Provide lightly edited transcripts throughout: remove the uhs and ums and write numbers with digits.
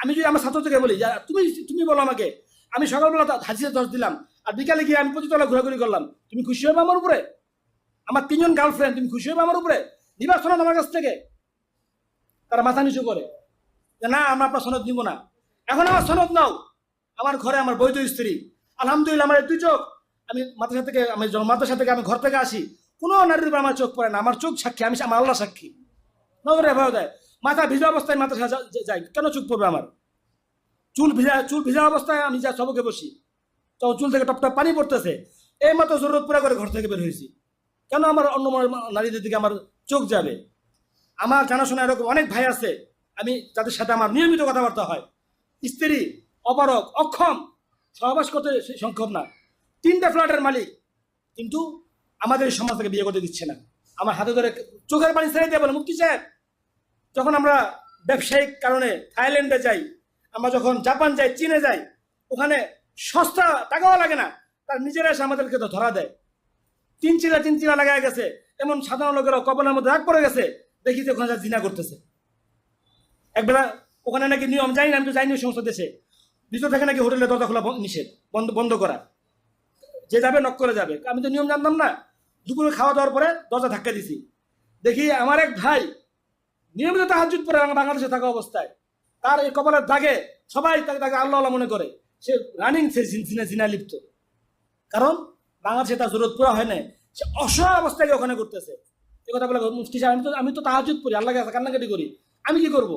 আমি যদি আমার ছাত্রদেরকে বলি যে তুমি তুমি বলো আমাকে, আমি সকালবেলা হাজিরা 10 দিলাম আর বিকালে গিয়ে আমি প্রতিতলা ঘোরাঘুরি করলাম, তুমি খুশি হবে আমার উপরে? আমার 3জন গার্লফ্রেন্ড, তুমি খুশি হবে আমার উপরে? নিবা সনদ আমার কাছ থেকে? তারা মাথা নিচু করে যে না, আমরা আপনার সনদ নিব না। এখন আমার সনদ নাও, আমার ঘরে আমার বৈধ স্ত্রী, আলহামদুলিল্লাহ আমার 2 চোখ। আমি মাদ্রাসা থেকে, আমি মাদ্রাসা থেকে, আমি ঘর থেকে আসি, কোনো নারীর উপর আমার চোখ পড়ে না, আমার চোখ সাক্ষী, আমি আমার আল্লাহ সাক্ষী। নজরে ভয় দেয়, মাথা ভিজা অবস্থায় মাদ্রাসা যাই, কেন চোখ পড়বে আমার? চুল ভিজা অবস্থায় আমি যা সবকে বসি, তো চুল থেকে টপ টপ পানি পড়তেছে, এই মতো জরুরত পুরা করে ঘর থেকে বের হয়েছি। কেন আমার অন্য নারীদের দিকে আমার চোখ যাবে? আমার জানাশোনা এরকম অনেক ভাই আছে, আমি যাদের সাথে আমার নিয়মিত কথাবার্তা হয়, স্ত্রী অপারক, অক্ষম, সহবাস করতে সক্ষম না, 3টা ফ্ল্যাটের মালিক, কিন্তু আমাদের এই সমাজ থেকে বিয়ে করতে দিচ্ছে না। আমার হাতে ধরে চোখের পানি ছেড়ে দিয়ে বলে, মুফতি সাহেব, যখন আমরা ব্যবসায়িক কারণে থাইল্যান্ডে যাই, আমরা যখন জাপান যাই, চীনে যাই, ওখানে সস্তা টাকাও লাগে না, তার নিজেরা এসে আমাদেরকে তো ধরা দেয়, 3 চিলা লাগায় গেছে, এমন সাধারণ লোকেরা কপালের মধ্যে রাগ পড়ে গেছে, দেখি যে ওখানে জিনা করতেছে। একবেলা ওখানে নাকি নিয়ম, জানি না, আমি তো যাইনি ওই সমস্ত দেশে, ভিতর থেকে নাকি হোটেলে দরজা খোলা নিষেধ, বন্ধ করা, যে যাবে নক করে যাবে। আমি তো নিয়ম জানতাম না, দুপুরে খাওয়া দাওয়ার পরে দরজা ধাক্কা দিছি, দেখি আমার এক ভাই নিয়মিত তাহাজ্জুদ পড়ে বাংলাদেশে থাকা অবস্থায়, তার এই কপালের দাগে সবাই তাকে আল্লাহ আল্লাহ মনে করে, সে রানিং, সে জিনা লিপ্ত। কারণ বাংলাদেশে তার জরুরত পুরা হয় না, সে অসহায় অবস্থায় ওখানে করতেছে। এই কথা বলে, মুফতি সাহেব, আমি তো তাহাজ্জুদ পড়ি, আল্লাহকে কান্নাকাটি করি, আমি কি করব?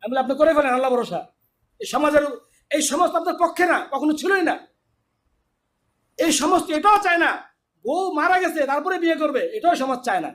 আমি বলি, আপনি করে ফেলেন, আল্লাহ ভরসা। এই সমাজের এই সমস্ত আপনার পক্ষে না, কখনো ছিলই না। এই সমস্ত এটাও চায় না বউ মারা গেছে তারপরে বিয়ে করবে, এটাও সমাজ চায় না।